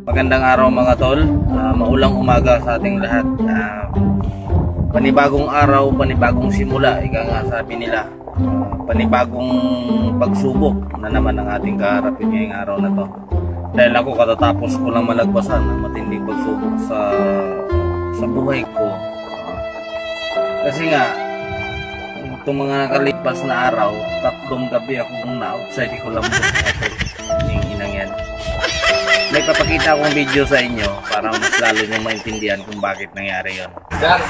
Magandang araw mga tol, maulang umaga sa ating lahat. Panibagong araw, panibagong simula, ika nga sabi nila. Panibagong pagsubok na naman ang ating kaharapin ngayong araw na to. Dahil ako katatapos ko lang malagpasan ang matinding pagsubok sa buhay ko. Kasi nga, itong mga nakalipas na araw, 3 gabi akong na-outside ko lang yung inang yan. May papakita akong video sa inyo para mas lalo nyo maintindihan kung bakit nangyari yon. Gan,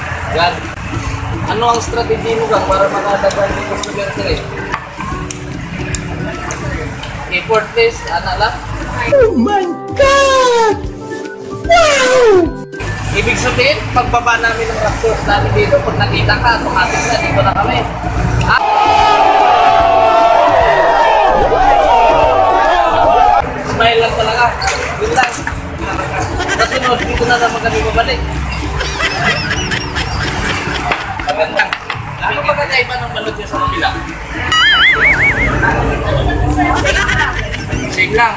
ano ang strategy mo Gan para makadagan ng customer service? Import this, anak lang? Oh my God! Wow! Ibig sabihin, pagbaba namin ng raptors namin dito, pag nakita ka, automatic na dito na kami. Smile lang talaga. Yun lang. Kasi no, dito na naman kami babalik. Magandang. Ano ba kakaiba ng balot niya sa kabila? Same lang.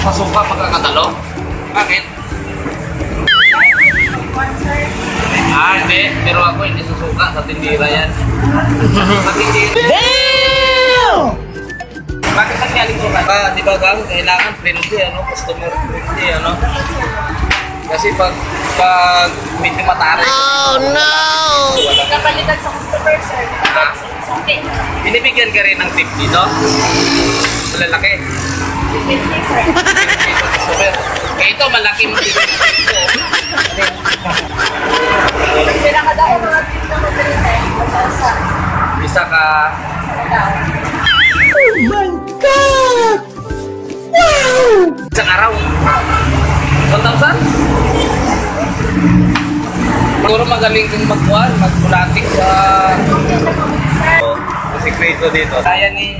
Masuka magkakatalo? Bakit? Hindi. Pero ako hindi susuka sa tindira yan. Sa tindira. Damn! Bakit nangyari ko ka? Di ba Gang? Kailangan friendly, customer friendly, Kasi pag medyo matarik. Oh no! Kapalitan sa customer service. Okay. Binibigyan ka rin ng tip dito? Malalaki? Ito, malaki mo dito. Pinakada ko mga tip na mag-renta. Isa ka. Oh my God! Wow! Isang araw. 1,000? Siguro magaling kang magmulatik sa sikreto dito. Kagaya ni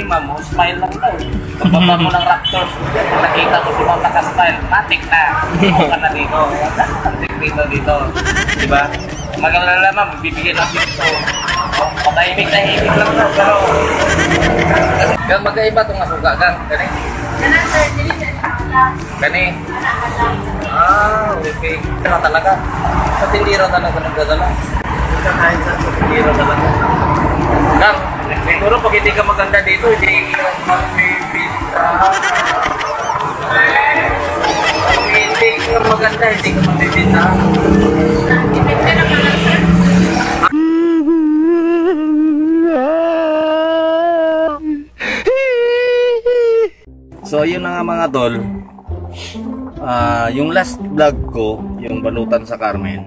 Ma'am, smile lang daw. Pagbaba mo ng raptors, nakita mo si Ma'am naka-smile, matik na. Ako ka na dito. Ang sikreto dito. Diba? Magalala Ma'am, bibigyan ng dito. Patahimik-tahimik lang daw. Pero magkaiba itong masuka Gang. Gani? Gani? Okay. Ano talaga? Sa tindira talaga nagdadala. Kahit sa tindira talaga. Gang, siguro pag hindi ka maganda dito, hindi ka magbibita. Pag hindi ka maganda, hindi ka magbibita. Depende na mga sir. So yun na nga mga tol, yung last vlog ko, yung balutan sa Carmen,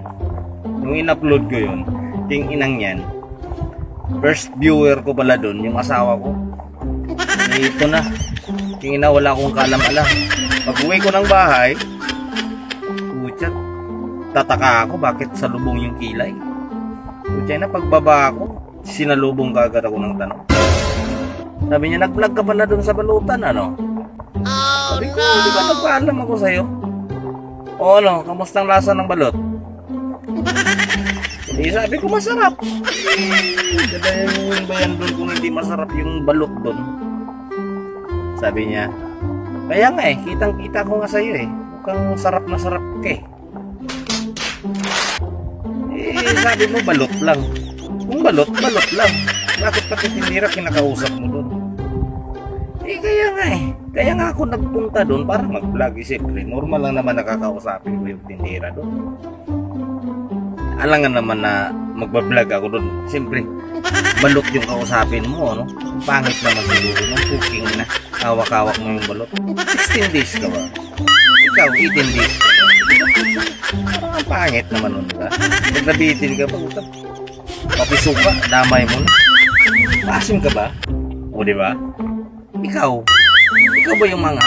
nung in-upload ko yun, yung inang yan, first viewer ko pala dun, yung asawa ko. Ito na, yung ina wala akong kalam-alam. Pag uwi ko ng bahay, putya, tataka ako bakit salubong yung kilay. Putya na, pagbaba ako, sinalubong kagad ako ng tanong. Sabi niya, nag-vlog ka pala dun sa balutan, Sabi ko, di ba nagpaalam ako sa'yo? O kamusta ang lasa ng balot? Sabi ko, masarap. Dadayin ba yan doon kung hindi masarap yung balot doon? Sabi niya, kaya nga kitang-kita ko nga sa'yo mukhang sarap na sarap ka sabi mo, balot lang. Kung balot lang. Bakit pati tindira kinakausap mo doon? Kaya nga ako nagpunta doon para mag-vlog. Siyempre, normal lang naman nakakausapin ko yung tindira doon. Alangan naman na magbablog ako doon. Siyempre, balot yung kausapin mo, Pangit naman siguro ng cooking na hawak-hawak mo yung balot. 16 days ka ba? Ikaw, 18 days ka ba? Parang ang pangit naman nun, diba? Pag nabitin ka ba, papisuka, damay mo na. Pasim ka ba? O, diba? Ikaw ba yung mga